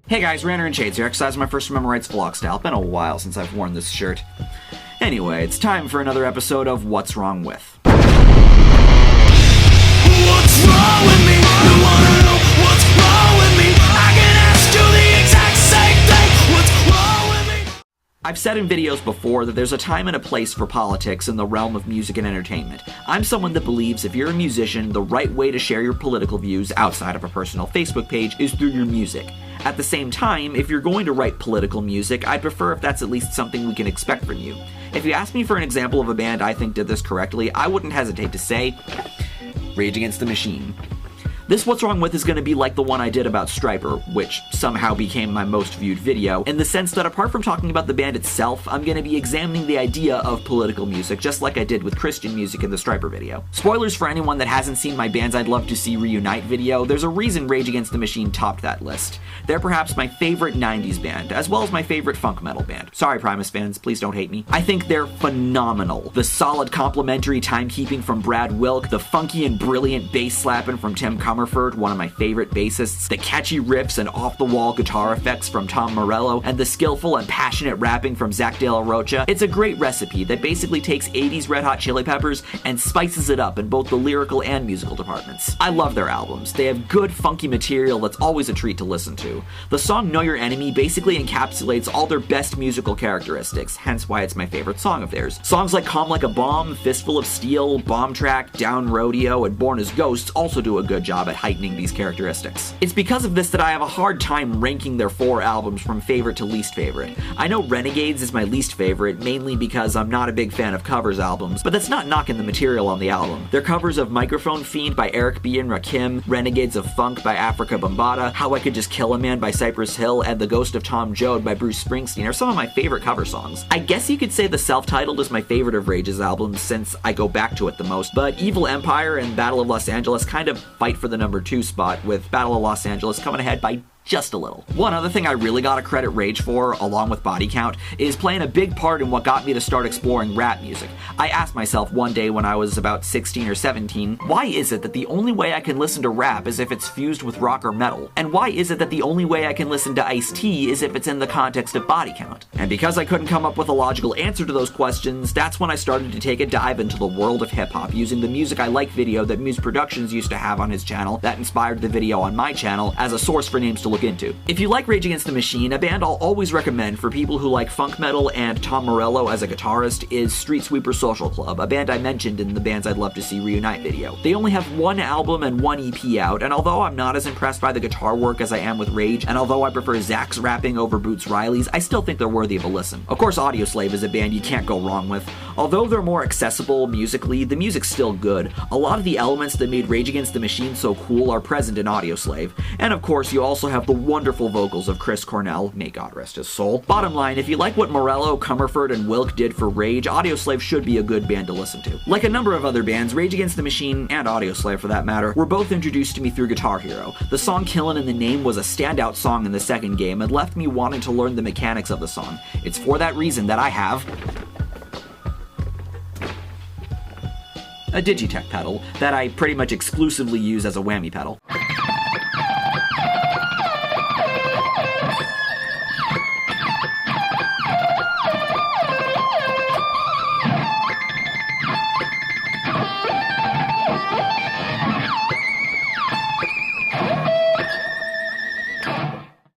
Hey guys, RanterInShades here, exercising my first amendment rights vlog style. Been a while since I've worn this shirt. Anyway, it's time for another episode of What's Wrong With. What's wrong with me? You wanna know what's wrong with me? I can ask you the exact same thing. What's wrong with me? I've said in videos before that there's a time and a place for politics in the realm of music and entertainment. I'm someone that believes if you're a musician, the right way to share your political views outside of a personal Facebook page is through your music. At the same time, if you're going to write political music, I'd prefer if that's at least something we can expect from you. If you ask me for an example of a band I think did this correctly, I wouldn't hesitate to say Rage Against the Machine. This What's Wrong With is going to be like the one I did about Striper, which somehow became my most viewed video, in the sense that apart from talking about the band itself, I'm going to be examining the idea of political music, just like I did with Christian music in the Striper video. Spoilers for anyone that hasn't seen my Bands I'd Love to See Reunite video, there's a reason Rage Against the Machine topped that list. They're perhaps my favorite 90s band, as well as my favorite funk metal band. Sorry Primus fans, please don't hate me. I think they're phenomenal. The solid complimentary timekeeping from Brad Wilk, the funky and brilliant bass slapping from Tim Comerford, one of my favorite bassists, the catchy riffs and off-the-wall guitar effects from Tom Morello, and the skillful and passionate rapping from Zach De La Rocha. It's a great recipe that basically takes 80s Red Hot Chili Peppers and spices it up in both the lyrical and musical departments. I love their albums. They have good, funky material that's always a treat to listen to. The song Know Your Enemy basically encapsulates all their best musical characteristics, hence why it's my favorite song of theirs. Songs like Calm Like a Bomb, Fistful of Steel, Bomb Track, Down Rodeo, and Born as Ghosts also do a good job at heightening these characteristics. It's because of this that I have a hard time ranking their 4 albums from favorite to least favorite. I know Renegades is my least favorite, mainly because I'm not a big fan of covers albums, but that's not knocking the material on the album. Their covers of Microphone Fiend by Eric B. and Rakim, Renegades of Funk by Africa Bambaataa, How I Could Just Kill a Man by Cypress Hill, and The Ghost of Tom Joad by Bruce Springsteen are some of my favorite cover songs. I guess you could say the self-titled is my favorite of Rage's albums since I go back to it the most, but Evil Empire and Battle of Los Angeles kind of fight for the number 2 spot, with Battle of Los Angeles coming ahead by just a little. One other thing I really gotta credit Rage for, along with Body Count, is playing a big part in what got me to start exploring rap music. I asked myself one day when I was about 16 or 17, why is it that the only way I can listen to rap is if it's fused with rock or metal? And why is it that the only way I can listen to Ice-T is if it's in the context of Body Count? And because I couldn't come up with a logical answer to those questions, that's when I started to take a dive into the world of hip-hop, using the Music I Like video that Muse Productions used to have on his channel that inspired the video on my channel as a source for names to look into. If you like Rage Against the Machine, a band I'll always recommend for people who like funk metal and Tom Morello as a guitarist is Street Sweeper Social Club, a band I mentioned in the Bands I'd Love to See Reunite video. They only have 1 album and 1 EP out, and although I'm not as impressed by the guitar work as I am with Rage, and although I prefer Zach's rapping over Boots Riley's, I still think they're worthy of a listen. Of course, Audioslave is a band you can't go wrong with. Although they're more accessible musically, the music's still good. A lot of the elements that made Rage Against the Machine so cool are present in Audioslave. And of course, you also have the wonderful vocals of Chris Cornell, may God rest his soul. Bottom line, if you like what Morello, Comerford, and Wilk did for Rage, Audioslave should be a good band to listen to. Like a number of other bands, Rage Against the Machine, and Audioslave for that matter, were both introduced to me through Guitar Hero. The song Killin' in the Name was a standout song in the second game and left me wanting to learn the mechanics of the song. It's for that reason that I have a Digitech pedal that I pretty much exclusively use as a whammy pedal.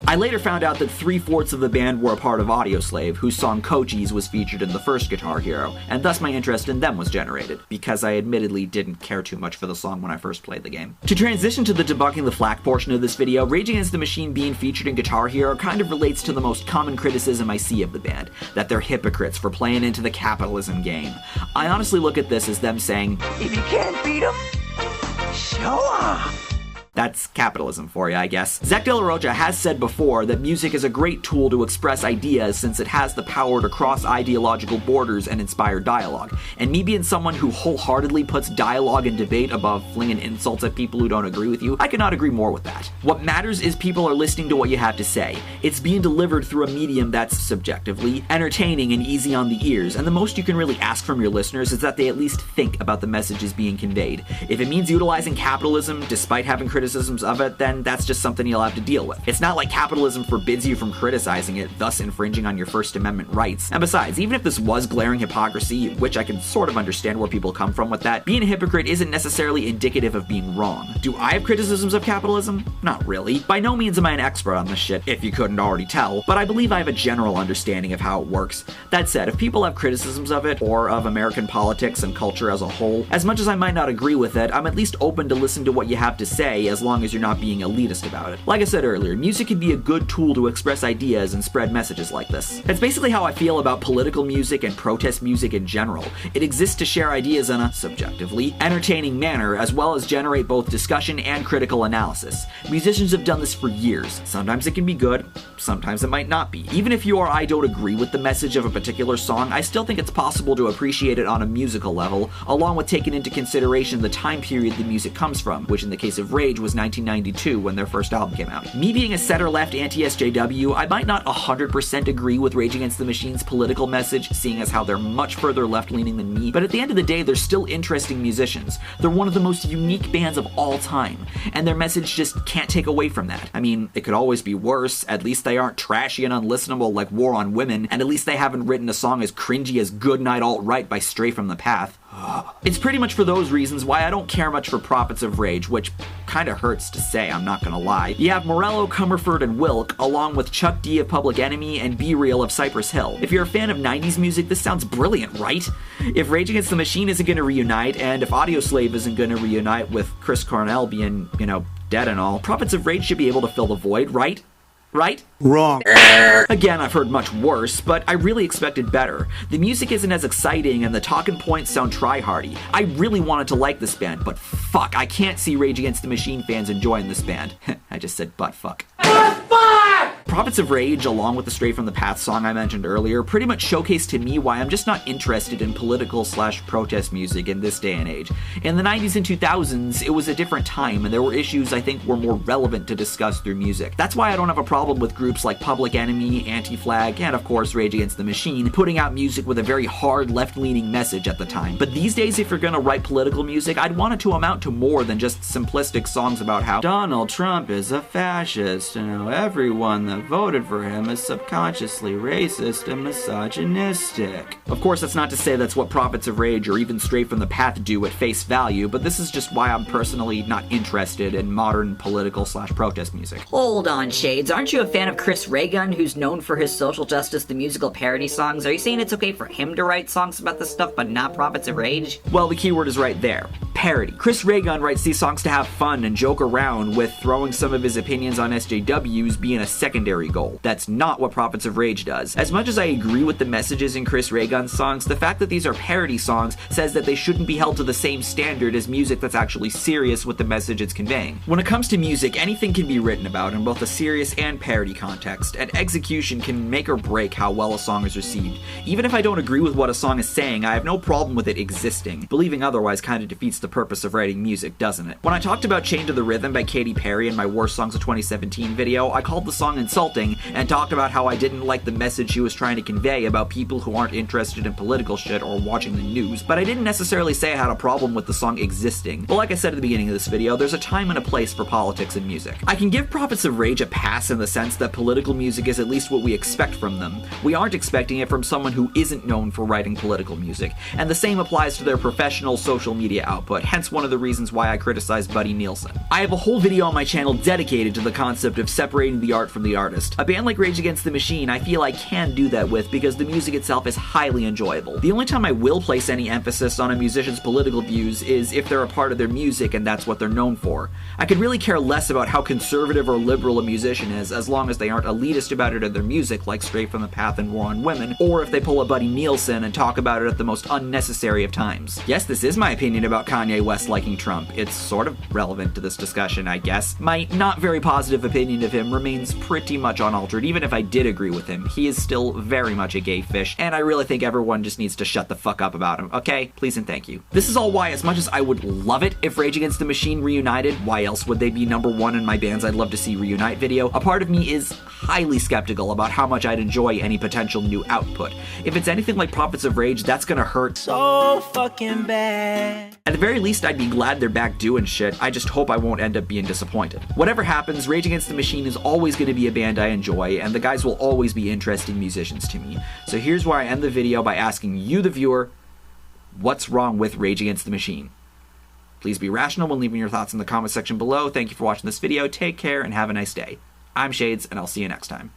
I later found out that 3/4 of the band were a part of Audioslave, whose song Cochise was featured in the first Guitar Hero, and thus my interest in them was generated, because I admittedly didn't care too much for the song when I first played the game. To transition to the Debunking the Flawed portion of this video, Rage Against the Machine being featured in Guitar Hero kind of relates to the most common criticism I see of the band, that they're hypocrites for playing into the capitalism game. I honestly look at this as them saying, if you can't beat them, show off. That's capitalism for you, I guess. Zach De La Rocha has said before that music is a great tool to express ideas since it has the power to cross ideological borders and inspire dialogue. And me being someone who wholeheartedly puts dialogue and debate above flinging insults at people who don't agree with you, I could not agree more with that. What matters is people are listening to what you have to say. It's being delivered through a medium that's subjectively entertaining and easy on the ears, and the most you can really ask from your listeners is that they at least think about the messages being conveyed. If it means utilizing capitalism despite having criticism criticisms of it, then that's just something you'll have to deal with. It's not like capitalism forbids you from criticizing it, thus infringing on your First Amendment rights. And besides, even if this was glaring hypocrisy, which I can sort of understand where people come from with that, being a hypocrite isn't necessarily indicative of being wrong. Do I have criticisms of capitalism? Not really. By no means am I an expert on this shit, if you couldn't already tell, but I believe I have a general understanding of how it works. That said, if people have criticisms of it, or of American politics and culture as a whole, as much as I might not agree with it, I'm at least open to listen to what you have to say, as long as you're not being elitist about it. Like I said earlier, music can be a good tool to express ideas and spread messages like this. It's basically how I feel about political music and protest music in general. It exists to share ideas in a, subjectively, entertaining manner, as well as generate both discussion and critical analysis. Musicians have done this for years. Sometimes it can be good, sometimes it might not be. Even if you or I don't agree with the message of a particular song, I still think it's possible to appreciate it on a musical level, along with taking into consideration the time period the music comes from, which in the case of Rage was 1992 when their first album came out. Me being a center-left anti-SJW, I might not 100% agree with Rage Against the Machine's political message, seeing as how they're much further left-leaning than me, but at the end of the day, they're still interesting musicians. They're one of the most unique bands of all time, and their message just can't take away from that. I mean, it could always be worse. At least they aren't trashy and unlistenable like War on Women, and at least they haven't written a song as cringy as Goodnight Alt-Right by Stray from the Path. It's pretty much for those reasons why I don't care much for Prophets of Rage, which kinda hurts to say, I'm not gonna lie. You have Morello, Comerford, and Wilk, along with Chuck D of Public Enemy and Be Real of Cypress Hill. If you're a fan of 90s music, this sounds brilliant, right? If Rage Against the Machine isn't gonna reunite, and if Audioslave isn't gonna reunite with Chris Cornell being, dead and all, Prophets of Rage should be able to fill the void, right? Right? Wrong. Again, I've heard much worse, but I really expected better. The music isn't as exciting and the talking points sound try-hardy. I really wanted to like this band, but fuck, I can't see Rage Against the Machine fans enjoying this band. I just said butt fuck. Prophets of Rage, along with the Stray from the Path song I mentioned earlier, pretty much showcased to me why I'm just not interested in political/protest music in this day and age. In the 90s and 2000s, it was a different time, and there were issues I think were more relevant to discuss through music. That's why I don't have a problem with groups like Public Enemy, Anti-Flag, and of course Rage Against the Machine putting out music with a very hard left-leaning message at the time. But these days, if you're gonna write political music, I'd want it to amount to more than just simplistic songs about how Donald Trump is a fascist, everyone that voted for him is subconsciously racist and misogynistic. Of course, that's not to say that's what Prophets of Rage or even Stray from the Path do at face value, but this is just why I'm personally not interested in modern political/protest music. Hold on, Shades. Aren't you a fan of Chris Reagan, who's known for his social justice the musical parody songs? Are you saying it's okay for him to write songs about this stuff, but not Prophets of Rage? Well, the keyword is right there. Parody. Chris Reagan writes these songs to have fun and joke around, with throwing some of his opinions on SJWs being a secondary goal. That's not what Prophets of Rage does. As much as I agree with the messages in Chris Reagan's songs, the fact that these are parody songs says that they shouldn't be held to the same standard as music that's actually serious with the message it's conveying. When it comes to music, anything can be written about in both a serious and parody context, and execution can make or break how well a song is received. Even if I don't agree with what a song is saying, I have no problem with it existing. Believing otherwise kind of defeats the purpose of writing music, doesn't it? When I talked about Chained to the Rhythm by Katy Perry in my Worst Songs of 2017 video, I called the song insulting and talked about how I didn't like the message she was trying to convey about people who aren't interested in political shit or watching the news, but I didn't necessarily say I had a problem with the song existing. But like I said at the beginning of this video, there's a time and a place for politics in music. I can give Prophets of Rage a pass in the sense that political music is at least what we expect from them. We aren't expecting it from someone who isn't known for writing political music, and the same applies to their professional social media output, hence one of the reasons why I criticize Buddy Nielsen. I have a whole video on my channel dedicated to the concept of separating the art from the artist. A band like Rage Against the Machine, I feel I can do that with because the music itself is highly enjoyable. The only time I will place any emphasis on a musician's political views is if they're a part of their music and that's what they're known for. I could really care less about how conservative or liberal a musician is as long as they aren't elitist about it in their music like Stray from the Path and War on Women, or if they pull a Buddy Nielsen and talk about it at the most unnecessary of times. Yes, this is my opinion about Kanye West liking Trump. It's sort of relevant to this discussion, I guess. My not very positive opinion of him remains pretty much unaltered, even if I did agree with him. He is still very much a gay fish, and I really think everyone just needs to shut the fuck up about him, okay? Please and thank you. This is all why, as much as I would love it if Rage Against the Machine reunited, why else would they be #1 in my bands I'd love to see reunite video, a part of me is highly skeptical about how much I'd enjoy any potential new output. If it's anything like Prophets of Rage, that's gonna hurt So fucking bad. At the very least, I'd be glad they're back doing shit. I just hope I won't end up being disappointed. Whatever happens, Rage Against the Machine is always going to be a band I enjoy, and the guys will always be interesting musicians to me. So here's where I end the video by asking you, the viewer, what's wrong with Rage Against the Machine? Please be rational when leaving your thoughts in the comment section below. Thank you for watching this video. Take care and have a nice day. I'm Shades, and I'll see you next time.